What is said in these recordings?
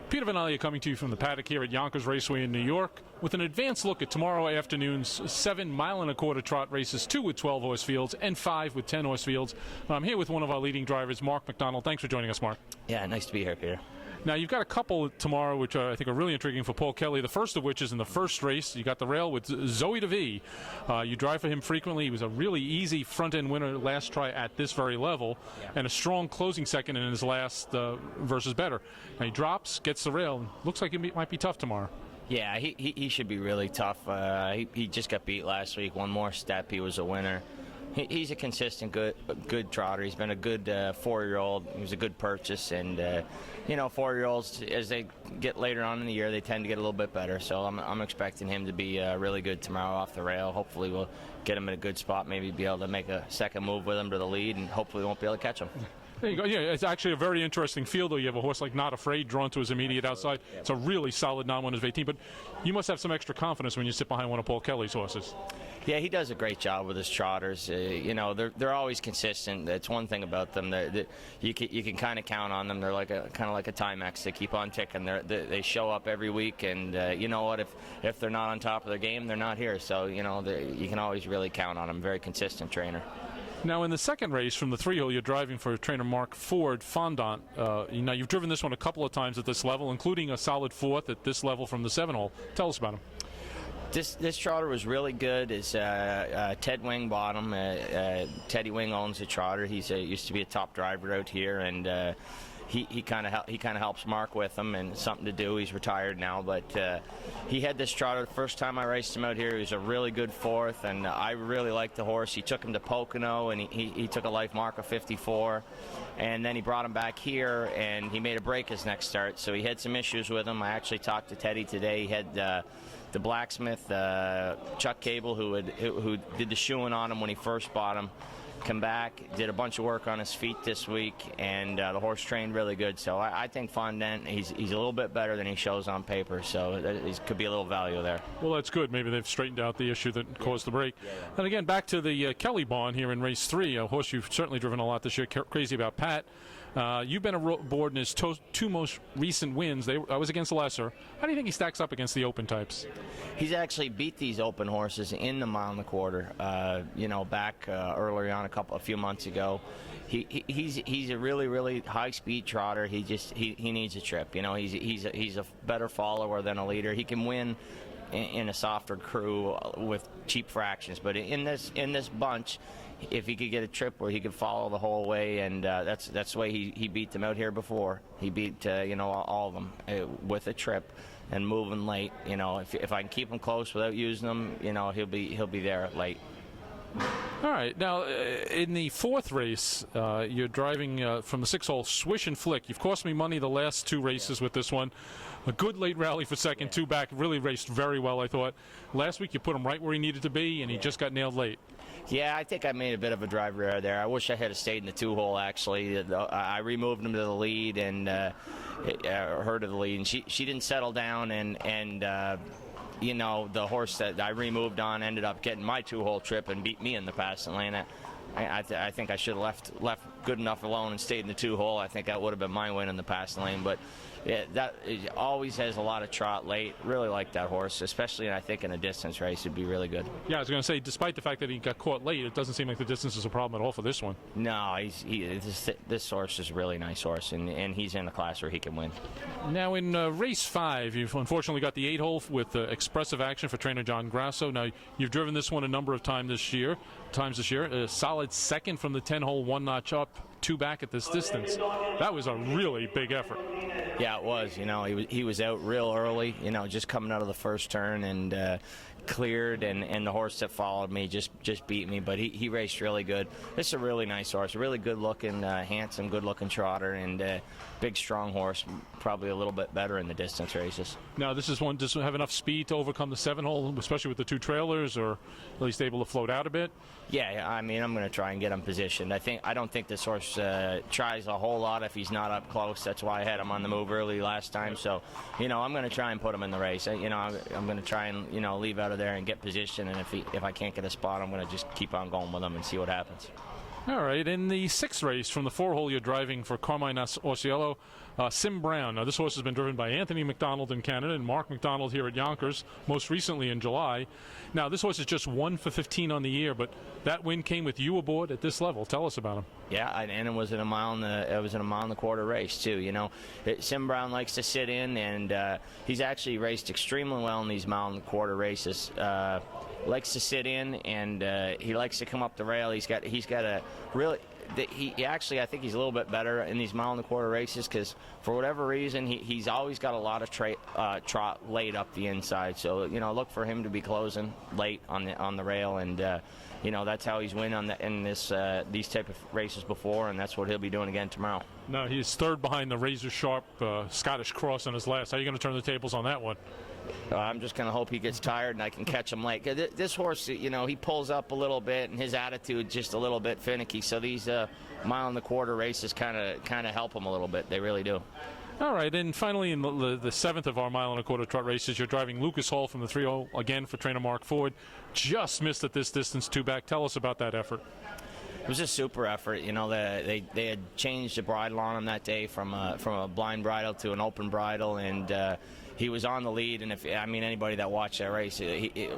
Peter Vanalia coming to you from the paddock here at Yonkers Raceway in New York with an advanced look at tomorrow afternoon's 7 mile-and-a-quarter trot races, 2 with 12-horse fields and 5 with 10-horse fields. I'm here with one of our leading drivers, Mark MacDonald. Thanks for joining us, Mark. Yeah, nice to be here, Peter. Now, you've got a couple tomorrow which I think are really intriguing for Paul Kelly, the first of which is in the first race. You got the rail with Zoe DeVee. You drive for him frequently. He was a really easy front-end winner last try at this very level, and a strong closing second in his last versus better. Now, he drops, gets the rail, and looks like it might be tough tomorrow. Yeah, he should be really tough. He just got beat last week. One more step, he was a winner. He's a consistent, good trotter. He's been a good 4-year-old. He was a good purchase, and you know, 4-year-olds, as they get later on in the year, they tend to get a little bit better. So I'm expecting him to be really good tomorrow off the rail. Hopefully, we'll get him in a good spot. Maybe be able to make a second move with him to the lead, and hopefully, we won't be able to catch him. There you go. Yeah, it's actually a very interesting field, though. You have a horse like Not Afraid drawn to his immediate outside. It's a really solid non-winners of 18, but you must have some extra confidence when you sit behind one of Paul Kelly's horses. Yeah, he does a great job with his trotters. You know, they're always consistent. That's one thing about them. You can kind of count on them. They're like kind of like a Timex. They keep on ticking. They show up every week, and you know what? If they're not on top of their game, they're not here. So you know, you can always really count on them. Very consistent trainer. Now, in the second race from the 3-hole, you're driving for trainer Mark Ford Fondant. Now, you've driven this one a couple of times at this level, including a solid 4th at this level from the 7-hole. Tell us about him. This trotter was really good. Is Ted Wingbottom. Teddy Wing owns the trotter. He's used to be a top driver out here, and he kind of helps Mark with him, and something to do. He's retired now, but he had this trotter the first time I raced him out here. He was a really good 4th, and I really liked the horse. He took him to Pocono, and he took a life mark of 54, and then he brought him back here, and he made a break his next start. So he had some issues with him. I actually talked to Teddy today. He had the blacksmith, Chuck Cable, who did the shoeing on him when he first bought him, come back, did a bunch of work on his feet this week, and the horse trained really good. So I think Fondant, he's a little bit better than he shows on paper, so it could be a little value there. Well, that's good. Maybe they've straightened out the issue that caused the break. And again, back to the Kelly barn here in race 3, a horse you've certainly driven a lot this year, Crazy About Pat. You've been aboard in his two most recent wins. I was against the lesser. How do you think he stacks up against the open types? He's actually beat these open horses in the mile-and-a-quarter. You know, back earlier on a few months ago. He's a really high-speed trotter. He needs a trip. You know, he's a better follower than a leader. He can win in a softer crew with cheap fractions, but in this bunch, if he could get a trip where he could follow the whole way, and that's the way he beat them out here before. He beat you know, all of them with a trip and moving late. You know, if I can keep him close without using them, you know, he'll be there late. All right. Now, in the 4th race, you're driving from the 6-hole Swish and Flick. You've cost me money the last 2 races with this one. A good late rally for second, 2 back. Really raced very well, I thought. Last week, you put him right where he needed to be, and he just got nailed late. Yeah, I think I made a bit of a driver error there. I wish I had stayed in the 2-hole, actually. I removed him to the lead and her to the lead, and she didn't settle down, and you know, the horse that I removed on ended up getting my 2-hole trip and beat me in the passing lane. I think I should have left good enough alone and stayed in the 2-hole. I think that would have been my win in the passing lane, but that always has a lot of trot late. Really like that horse, especially I think in a distance race it'd be really good. Yeah, I was going to say, despite the fact that he got caught late, it doesn't seem like the distance is a problem at all for this one. No, this horse is a really nice horse, and he's in a class where he can win. Now in race 5, you've unfortunately got the 8-hole with expressive action for trainer John Grasso. Now you've driven this one a number of times this year. A solid second from the 10-hole, 1 notch up, 2 back at this distance. That was a really big effort. Yeah, it was. You know, he was out real early, you know, just coming out of the first turn, and cleared, and the horse that followed me just beat me, but he raced really good. This is a really nice horse, a really good-looking, handsome, good-looking trotter, and big, strong horse, probably a little bit better in the distance races. Now, this is one, does it have enough speed to overcome the 7-hole, especially with the 2 trailers, or at least able to float out a bit? Yeah, I mean, I'm going to try and get him positioned. I don't think this horse tries a whole lot if he's not up close. That's why I had him on the move early last time. So, you know, I'm going to try and put him in the race. You know, I'm going to try and, you know, leave out of there and get position. And if I can't get a spot, I'm going to just keep on going with him and see what happens. All right, in the 6th race from the 4-hole, you're driving for Carmine Orciello, Sim Brown. Now, this horse has been driven by Anthony MacDonald in Canada and Mark MacDonald here at Yonkers, most recently in July. Now, this horse is just 1 for 15 on the year, but that win came with you aboard at this level. Tell us about him. Yeah, and it was in a mile and a quarter race too. You know, Sim Brown likes to sit in, and he's actually raced extremely well in these mile and a quarter races. Likes to sit in, and he likes to come up the rail. He's got a really. He actually, I think he's a little bit better in these mile and a quarter races because for whatever reason he's always got a lot of trot late up the inside. So you know, look for him to be closing late on the rail, and you know, that's how he's win in these type of races before, and that's what he'll be doing again tomorrow. No, he's third behind the razor sharp Scottish Cross on his last. How are you going to turn the tables on that one? I'm just going to hope he gets tired and I can catch him late. This horse, you know, he pulls up a little bit and his attitude just a little bit finicky. So these mile and a quarter races kind of help him a little bit. They really do. All right, and finally in the 7th of our mile and a quarter trot races, you're driving Lucas Hall from the 3-hole, again for trainer Mark Ford. Just missed at this distance, 2 back. Tell us about that effort. It was a super effort. You know, they had changed the bridle on him that day from a blind bridle to an open bridle, and he was on the lead. And anybody that watched that race,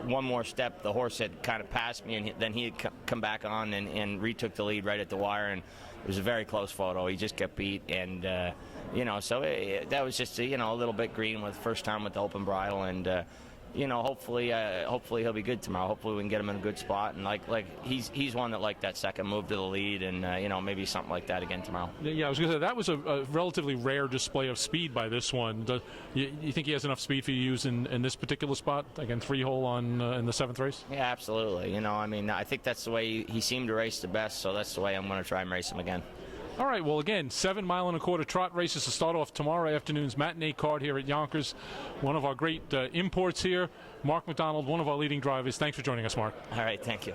one more step, the horse had kind of passed me, and then he had come back on and retook the lead right at the wire, and it was a very close photo. He just got beat, and you know, so that was just a little bit green with first time with the open bridle, and you know, hopefully he'll be good tomorrow. Hopefully we can get him in a good spot, and like he's one that liked that second move to the lead, and you know, maybe something like that again tomorrow. Yeah, I was going to say that was a relatively rare display of speed by this one. You think he has enough speed for you to use in this particular spot? Again, 3-hole on in the 7th race. Yeah, absolutely. You know, I think that's the way he seemed to race the best, so that's the way I'm going to try and race him again. All right, well, again, 7 mile and a quarter trot races to start off tomorrow afternoon's matinee card here at Yonkers. One of our great imports here, Mark MacDonald, one of our leading drivers. Thanks for joining us, Mark. All right, thank you.